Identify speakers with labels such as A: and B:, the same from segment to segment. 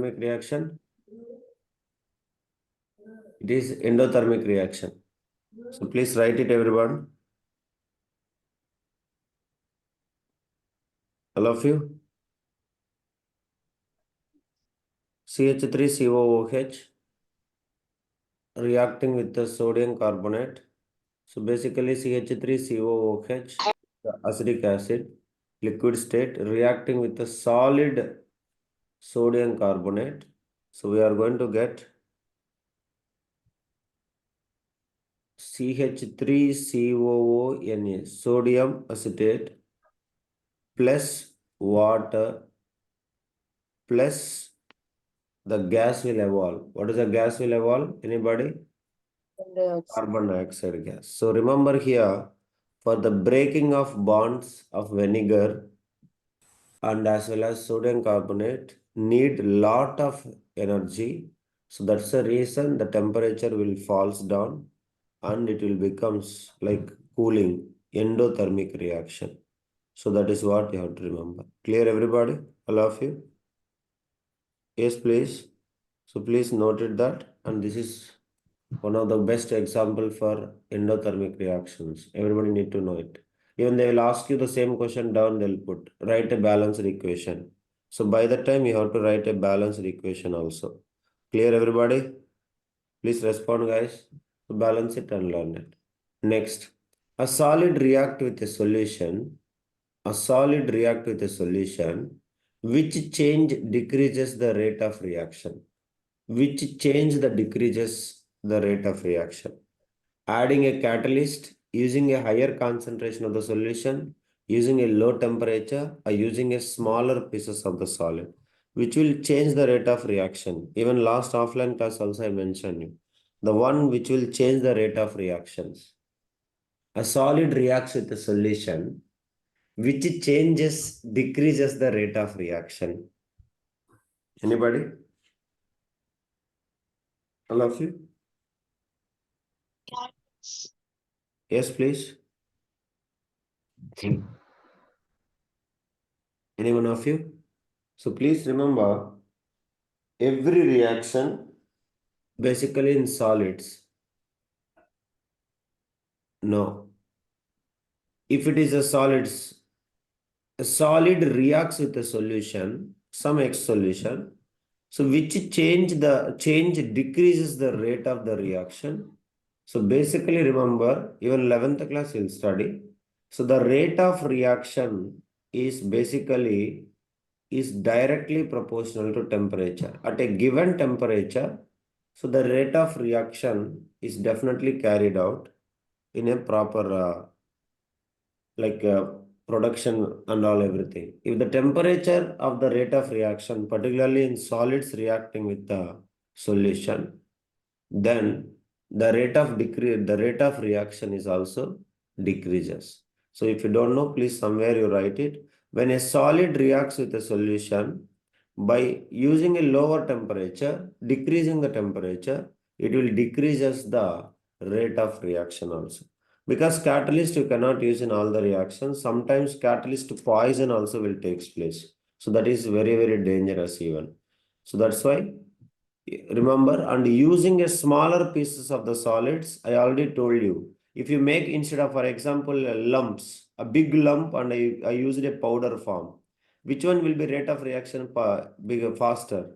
A: exothermic reaction? It is endothermic reaction. So please write it, everyone. All of you. CH3COOH reacting with the sodium carbonate. So basically CH3COOH, the acidic acid, liquid state, reacting with the solid sodium carbonate. So we are going to get CH3COONA, sodium acetate, plus water, plus the gas will evolve. What is the gas will evolve? Anybody? Carbon dioxide gas. So remember here, for the breaking of bonds of vinegar and as well as sodium carbonate need lot of energy. So that's the reason the temperature will falls down and it will becomes like cooling, endothermic reaction. So that is what you have to remember. Clear, everybody? All of you? Yes, please. So please note it that, and this is one of the best example for endothermic reactions. Everybody need to know it. Even they will ask you the same question down, they'll put, write a balanced equation. So by the time you have to write a balanced equation also. Clear, everybody? Please respond, guys. So balance it and learn it. Next, a solid react with a solution. A solid react with a solution. Which change decreases the rate of reaction? Which change that decreases the rate of reaction? Adding a catalyst, using a higher concentration of the solution, using a low temperature, or using a smaller pieces of the solid, which will change the rate of reaction. Even last offline class also I mentioned you. The one which will change the rate of reactions. A solid reacts with a solution, which decreases the rate of reaction. Anybody? All of you? Yes, please. Any one of you? So please remember, every reaction basically in solids. No. If it is a solid reacts with a solution, some X solution. So which change decreases the rate of the reaction. So basically remember, even 11th class you'll study. So the rate of reaction is directly proportional to temperature. At a given temperature, so the rate of reaction is definitely carried out in a proper production and all everything. If the temperature of the rate of reaction, particularly in solids reacting with the solution, then the rate of reaction is also decreases. So if you don't know, please somewhere you write it. When a solid reacts with a solution, by using a lower temperature, decreasing the temperature, it will decreases the rate of reaction also. Because catalyst you cannot use in all the reactions. Sometimes catalyst poison also will takes place. So that is very, very dangerous even. So that's why remember, and using a smaller pieces of the solids, I already told you. If you make instead of, for example, lumps, a big lump and I used a powder form, which one will be rate of reaction bigger, faster?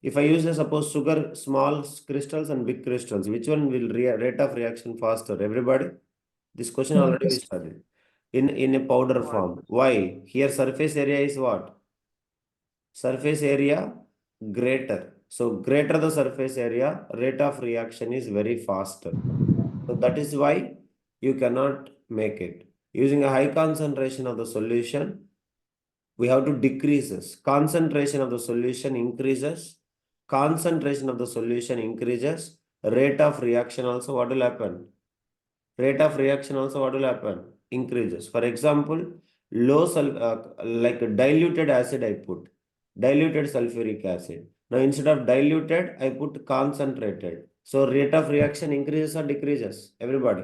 A: If I use, suppose, sugar, small crystals and big crystals, which one will rate of reaction faster? Everybody? This question already we studied. In a powder form. Why? Here surface area is what? Surface area greater. So greater the surface area, rate of reaction is very faster. So that is why you cannot make it. Using a high concentration of the solution, we have to decrease this. Concentration of the solution increases. Concentration of the solution increases. Rate of reaction also what will happen? Rate of reaction also what will happen? Increases. For example, like diluted acid I put. Diluted sulfuric acid. Now instead of diluted, I put concentrated. So rate of reaction increases or decreases? Everybody.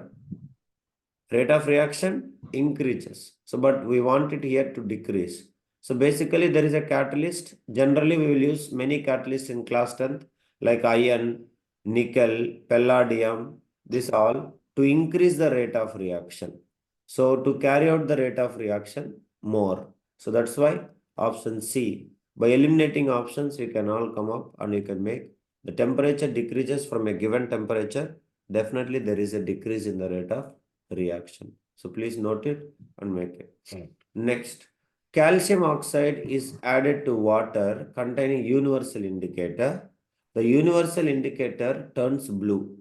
A: Rate of reaction increases. So but we want it here to decrease. So basically there is a catalyst. Generally we will use many catalysts in class 10th like iron, nickel, palladium, this all to increase the rate of reaction. So to carry out the rate of reaction more. So that's why option C. By eliminating options, we can all come up and we can make the temperature decreases from a given temperature. Definitely there is a decrease in the rate of reaction. So please note it and make it. Next, calcium oxide is added to water containing universal indicator. The universal indicator turns blue.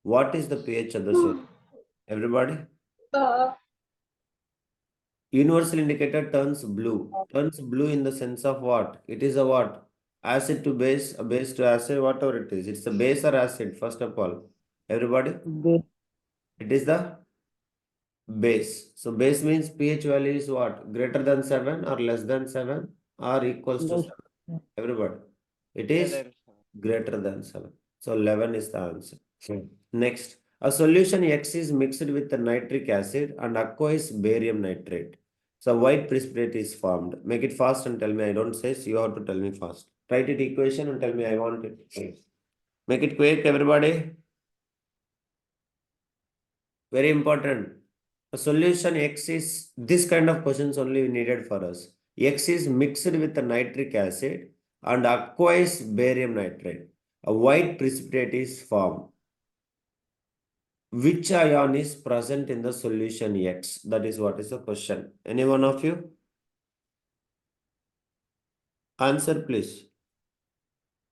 A: What is the pH of the solution? Everybody? Universal indicator turns blue. Turns blue in the sense of what? It is a what? Acid to base, a base to acid, whatever it is. It's a base or acid, first of all. Everybody?
B: Base.
A: It is the base. So base means pH value is what? Greater than 7 or less than 7 or equals to
B: Less.
A: 7. Everybody. It is greater than 7. So 11 is the answer. Next, a solution X is mixed with the nitric acid and aqueous barium nitrate. So white precipitate is formed. Make it fast and tell me. I don't say, so you have to tell me fast. Write it equation and tell me I want it. Make it quick, everybody. Very important. A solution X is this kind of questions only needed for us. X is mixed with the nitric acid and aqueous barium nitrate. A white precipitate is formed. Which ion is present in the solution X? That is what is the question. Any one of you? Answer please.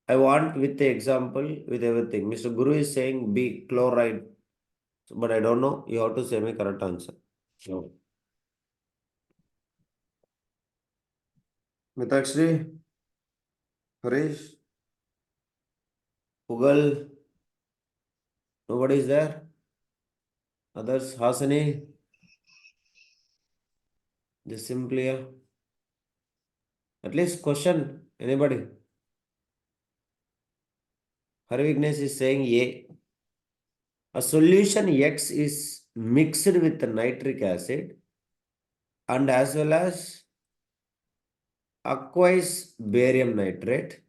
A: I want with the example, with everything. Mr. Guru is saying B, chloride. But I don't know. You have to say my correct answer. No. Mitakshri, Harish, Pugal, nobody is there. Others, Hasani, just simply, at least question. Anybody? Hari Vignesh is saying A. A solution X is mixed with nitric acid and as well as aqueous barium nitrate.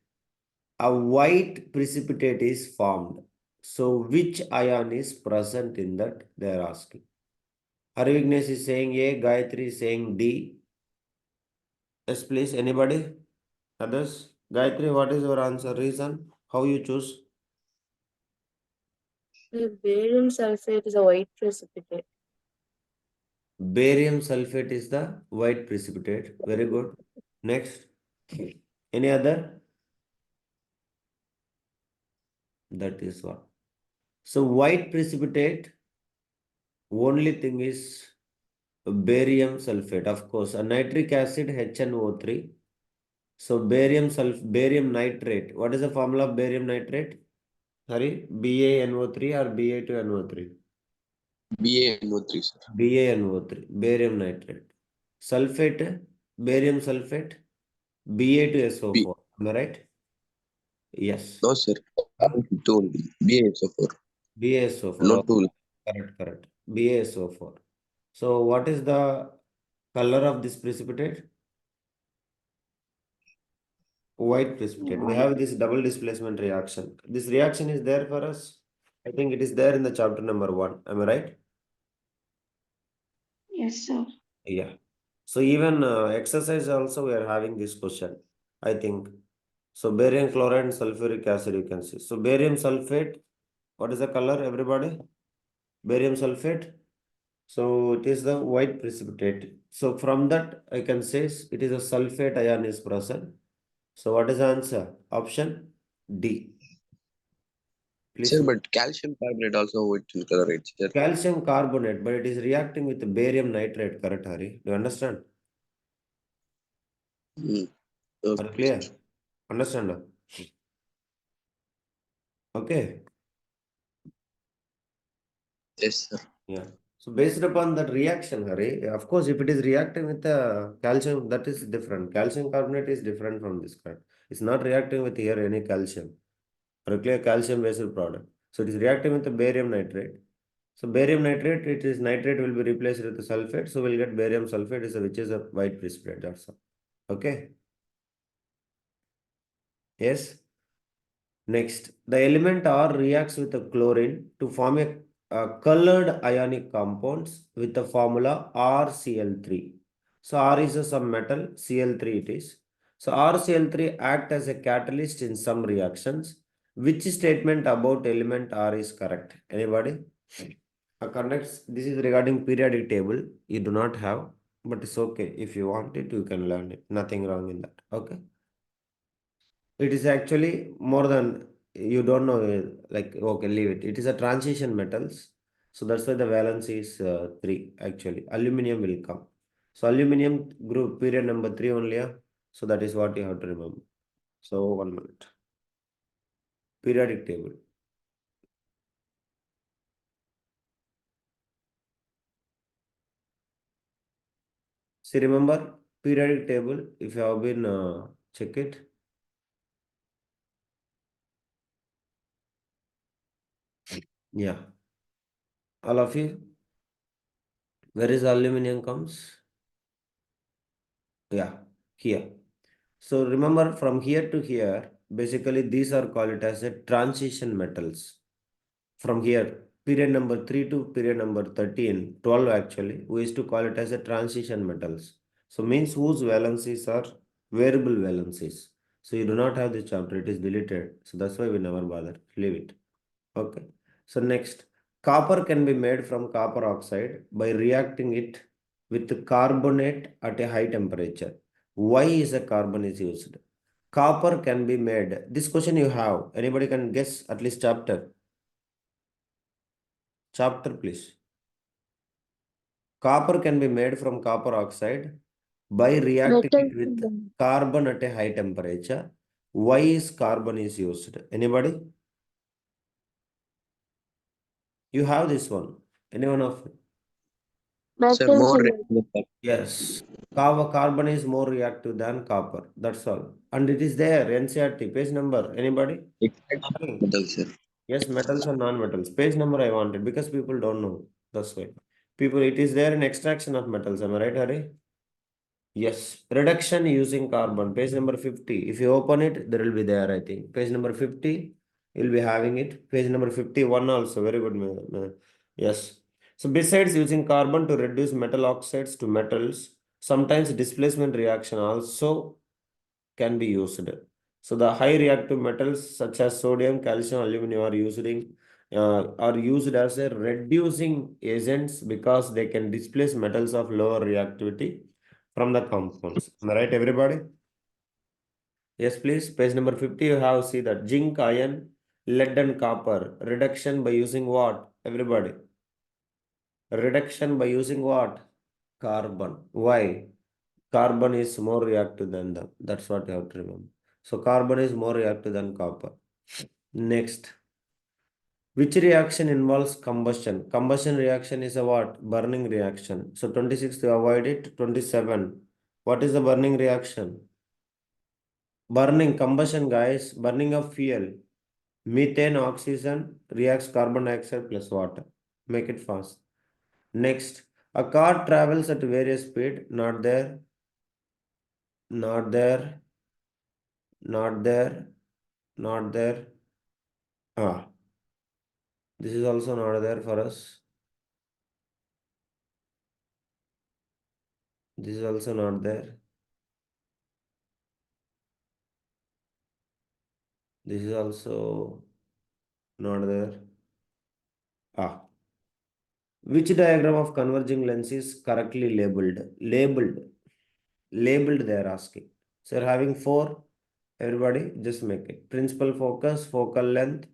A: A white precipitate is formed. So which ion is present in that? They are asking. Hari Vignesh is saying A, Gayatri is saying D. Yes, please. Anybody? Others? Gayatri, what is your answer? Reason? How you choose?
B: The barium sulfate is a white precipitate.
A: Barium sulfate is the white precipitate. Very good. Next. Any other? That is what. So white precipitate, only thing is barium sulfate. Of course, a nitric acid HNO3. So barium nitrate. What is the formula of barium nitrate? Sorry, BaNO3 or Ba2NO3?
C: BaNO3, sir.
A: BaNO3, barium nitrate. Sulfate, barium sulfate,
C: B.
A: Ba2SO4. Am I right? Yes.
C: No, sir. Two only. BaSO4.
A: BaSO4.
C: Not
A: Okay.
C: two.
A: Correct, correct. BaSO4. So what is the color of this precipitate? White precipitate. We have this double displacement reaction. This reaction is there for us. I think it is there in the chapter number 1. Am I right?
D: Yes, sir.
A: Yeah. So even exercise also we are having this question. I think. So barium chloride and sulfuric acid you can see. So barium sulfate. What is the color, everybody? Barium sulfate. So it is the white precipitate. So from that I can say it is a sulfate ion is present. So what is the answer? Option D. Please.
C: Sir, but calcium carbonate also white in color, right, sir?
A: Calcium carbonate, but it is reacting with barium nitrate, correct, Hari? Do you understand?
C: Mm.
A: Are you
C: Okay,
A: clear?
C: sir.
A: Understand now? Okay.
C: Yes, sir.
A: Yeah. So based upon that reaction, Hari, of course, if it is reacting with the calcium, that is different. Calcium carbonate is different from this kind. It's not reacting with here any calcium. Are you clear? Calcium based product. So it is reacting with the barium nitrate. So barium nitrate, it is nitrate will be replaced with the sulfate. So we'll get barium sulfate, which is a white precipitate. That's all. Okay. Yes. Next, the element R reacts with the chlorine to form a colored ionic compounds with the formula RCl3. So R is some metal, Cl3 it is. So RCl3 act as a catalyst in some reactions. Which statement about element R is correct? Anybody? Conducts. This is regarding periodic table. You do not have, but it's okay. If you want it, you can learn it. Nothing wrong in that. Okay. It is actually more than you don't know. Like okay, leave it. It is a transition metals, so that's why the valence is 3. Actually, aluminum will come. So aluminum group period number 3 only. Yeah? So that is what you have to remember. So 1 minute. Periodic table. See, remember periodic table. If you have been check it. Yeah, all of you. Where is aluminum comes? Yeah, here. So remember from here to here, basically these are called it as a transition metals. From here, period number 3 to period number 13, 12 actually, we used to call it as a transition metals. So means whose valencies are variable valencies. So you do not have this chapter, it is deleted. So that's why we never bother. Leave it. Okay. So next, copper can be made from copper oxide by reacting it with carbonate at a high temperature. Why is a carbon is used? Copper can be made. This question you have. Anybody can guess at least chapter. Chapter, please. Copper can be made from copper oxide by reacting
B: Metal.
A: it with carbon at a high temperature. Why is carbon is used? Anybody? You have this one. Anyone of you?
C: Sir,
B: Metals.
C: more reactive.
A: Yes. Carbon is more reactive than copper. That's all. And it is there. NCRT. Page number. Anybody?
C: Extract metal, sir.
A: Yes, metals or non-metals. Page number I wanted because people don't know. That's why. People, it is there in extraction of metals. Am I right, Hari? Yes. Reduction using carbon. Page number 50. If you open it, there will be there, I think. Page number 50, you'll be having it. Page number 51 also. Very good. Yes. So besides using carbon to reduce metal oxides to metals, sometimes displacement reaction also can be used. So the high reactive metals such as sodium, calcium, aluminum are used as a reducing agents because they can displace metals of lower reactivity from the compounds. Am I right, everybody? Yes, please. Page number 50, you have see that zinc, iron, lead and copper. Reduction by using what? Everybody. Reduction by using what? Carbon. Why? Carbon is more reactive than them. That's what you have to remember. So carbon is more reactive than copper. Next, which reaction involves combustion? Combustion reaction is a what? Burning reaction. So 26 to avoid it. 27. What is the burning reaction? Burning, combustion guys, burning of fuel. Methane, oxygen reacts carbon dioxide plus water. Make it fast. Next, a car travels at various speed. Not there. Not there. Not there. Not there. Ah, this is also not there for us. This is also not there. This is also not there. Ah, which diagram of converging lens is correctly labeled? Labeled they are asking. So you're having 4. Everybody just make it. Principal focus, focal length,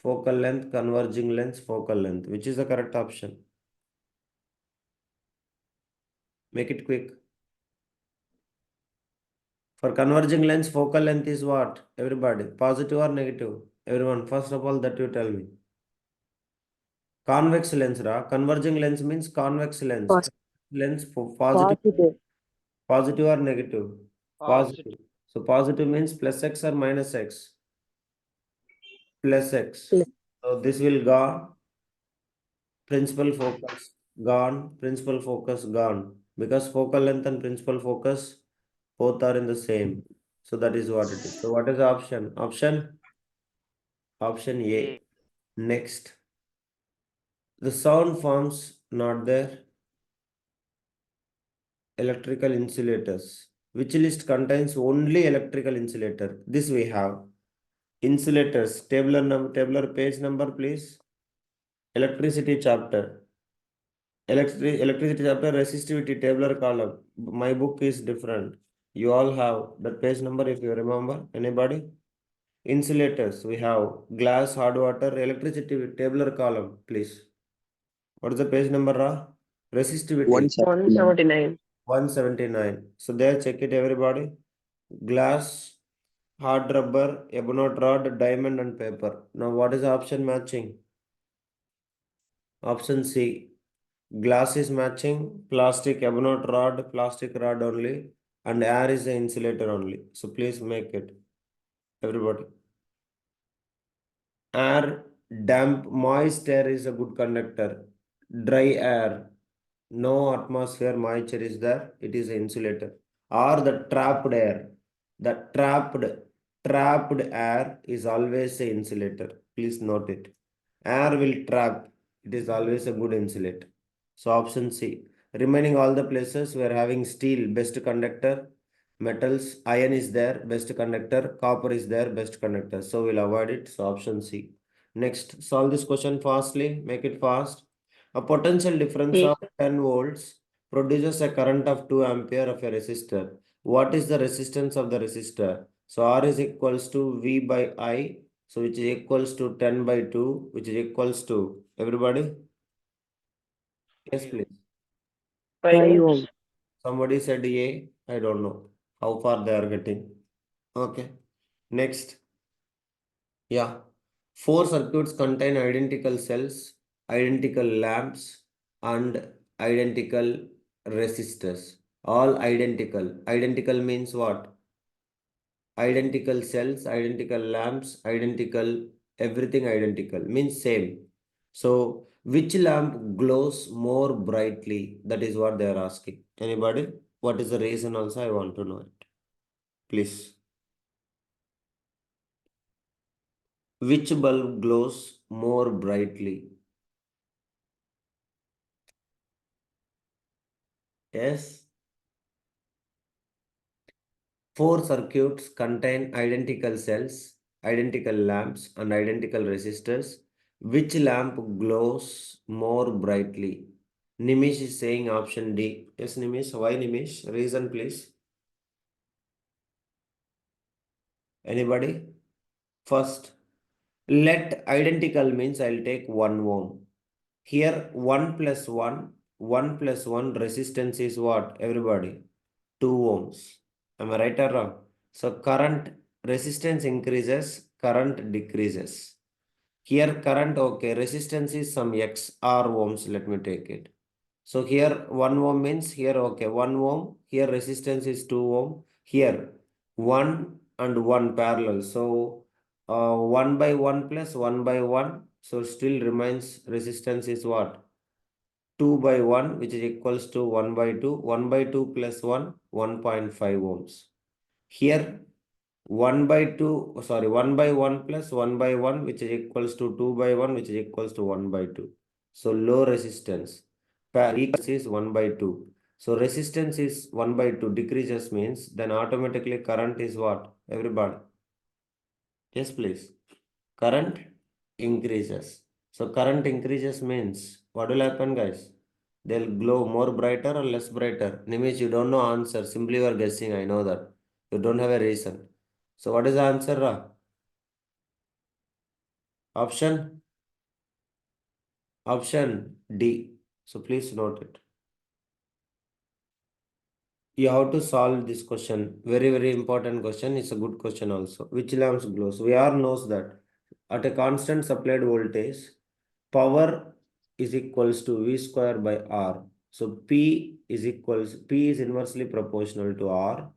A: converging lens, focal length. Which is the correct option? Make it quick. For converging lens, focal length is what? Everybody, positive or negative? Everyone, first of all, that you tell me. Convex lens, ra. Converging lens means convex lens.
B: Pos-
A: Lens for positive,
B: Positive.
A: positive or negative?
D: Positive.
A: So positive means plus x or minus x? Plus x.
B: Plus.
A: So this will gone. Principal focus gone. Principal focus gone. Because focal length and principal focus Both are in the same. So that is what it is. So what is the option? Option A. Next. The sound forms not there. Electrical insulators. Which list contains only electrical insulator? This we have. Insulators. Tabular page number, please. Electricity chapter. Electricity chapter, resistivity, tabular column. My book is different. You all have that page number if you remember. Anybody? Insulators. We have glass, hard water, electricity, tabular column, please. What is the page number, Ra? Resistivity.
C: 179.
B: 179.
A: 179. So there, check it, everybody. Glass, hard rubber, ebonite rod, diamond, and paper. Now, what is the option matching? Option C. Glass is matching, plastic, ebonite rod, plastic rod only, and air is the insulator only. So please make it, everybody. Air, damp, moist air is a good conductor. Dry air, no atmosphere moisture is there, it is an insulator. Or the trapped air. The trapped air is always a insulator. Please note it. Air will trap, it is always a good insulator. So option C. Remaining all the places we are having steel, best conductor. Metals, iron is there, best conductor. Copper is there, best conductor. So we'll avoid it. So option C. Next, solve this question fastly. Make it fast. A potential difference
B: Yes,
A: of 10 volts produces a current of 2 ampere of a resistor. What is the resistance of the resistor? So R is equals to V by I. So which is equals to 10 by 2, which is equals to, everybody? Yes, please.
B: 5
C: 5
B: ohms.
C: ohm.
A: Somebody said A. I don't know how far they are getting. Okay. Next. Yeah. 4 circuits contain identical cells, identical lamps, and identical resistors. All identical. Identical means what? Identical cells, identical lamps, identical, everything identical. Means same. So, which lamp glows more brightly? That is what they are asking. Anybody? What is the reason also? I want to know it. Please. Which bulb glows more brightly? Yes. 4 circuits contain identical cells, identical lamps, and identical resistors. Which lamp glows more brightly? Nimish is saying option D. Yes, Nimish. Why Nimish? Reason, please. Anybody? First, let identical means I'll take 1 ohm. Here 1 plus 1, 1 plus 1 resistance is what? Everybody? 2 ohms. Am I right or wrong? So current resistance increases, current decreases. Here current, okay, resistance is some X R ohms. Let me take it. So here 1 ohm means here, okay, 1 ohm. Here resistance is 2 ohm. Here 1 and 1 parallel. So 1 by 1 plus 1 by 1. So still remains resistance is what? 2 by 1, which is equals to 1 by 2. 1 by 2 plus 1, 1.5 ohms. Here 1 by 2, sorry, 1 by 1 plus 1 by 1, which is equals to 2 by 1, which is equals to 1 by 2. So low resistance. Equals is 1 by 2. So resistance is 1 by 2 decreases means then automatically current is what? Everybody. Yes, please. Current increases. So current increases means what will happen, guys? They'll glow more brighter or less brighter. Nimish, you don't know answer. Simply you are guessing. I know that. You don't have a reason. So what is the answer, Ra? Option? Option D. So please note it. You have to solve this question. Very, very important question. It's a good question also. Which lamps glows? We all knows that at a constant supplied voltage, power is equals to V square by R. So P is inversely proportional to R.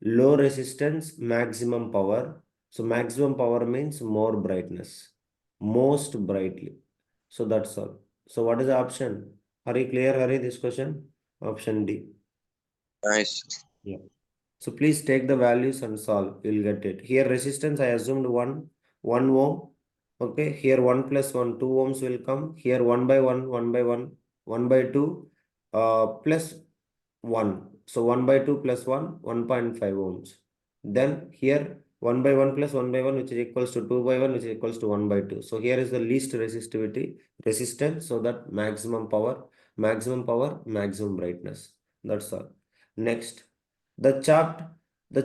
A: Low resistance, maximum power. So maximum power means more brightness, most brightly. So that's all. So what is the option? Are you clear, Hari, this question? Option D.
C: Nice.
A: Yeah. So please take the values and solve. You'll get it. Here resistance I assumed 1 ohm. Okay. Here 1 plus 1, 2 ohms will come. Here 1 by 1, 1 by 1, 1 by 2, plus 1. So 1 by 2 plus 1, 1.5 ohms. Then here 1 by 1 plus 1 by 1, which is equals to 2 by 1, which is equals to 1 by 2. So here is the least resistance. So that maximum power, maximum brightness. That's all. Next, the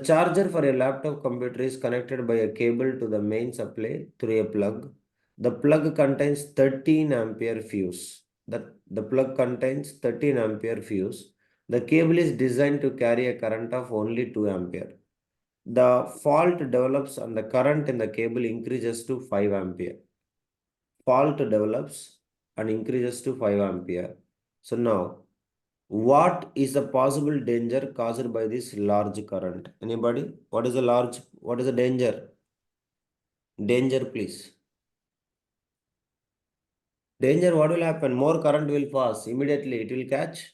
A: charger for a laptop computer is connected by a cable to the main supply through a plug. The plug contains 13 ampere fuse. The plug contains 13 ampere fuse. The cable is designed to carry a current of only 2 ampere. The fault develops and the current in the cable increases to 5 ampere. Fault develops and increases to 5 ampere. So now, what is the possible danger caused by this large current? Anybody? What is the danger? Danger, please. Danger, what will happen? More current will pass. Immediately, it will catch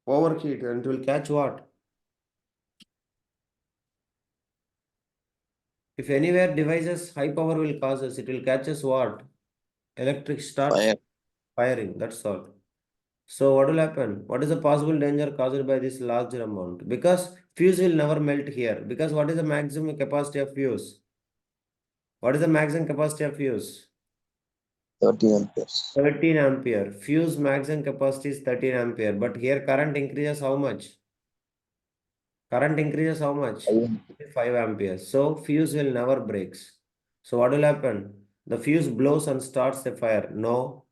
A: overheat and it will catch what? If anywhere devices high power will cause us, it will catch us what? Electric starts
C: Fire.
A: firing. That's all. So what will happen? What is the possible danger caused by this larger amount? Because fuse will never melt here. Because what is the maximum capacity of fuse? What is the maximum capacity of fuse?
C: 13 amperes.
A: 13 ampere. Fuse maximum capacity is 13 ampere. But here current increases how much? Current increases how much? 5 amperes. So fuse will never breaks. So what will happen? The fuse blows and starts a fire. No.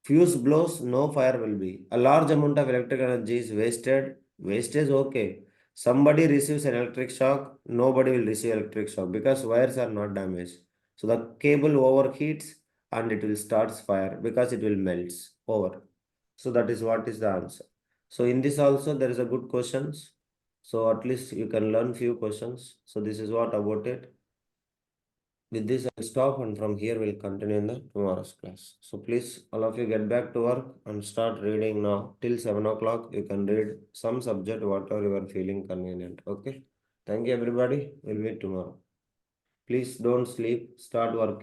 A: Fuse blows, no fire will be. A large amount of electric energy is wasted. Wastage, okay. Somebody receives an electric shock, nobody will receive electric shock because wires are not damaged. So the cable overheats and it will start fire because it will melts over. So that is what is the answer. So in this also there is a good questions. So at least you can learn few questions. So this is what about it. With this, I'll stop and from here we'll continue in the tomorrow's class. So please, all of you get back to work and start reading now. Till 7 o'clock, you can read some subject, whatever you are feeling convenient. Okay. Thank you, everybody. We'll meet tomorrow. Please don't sleep. Start working.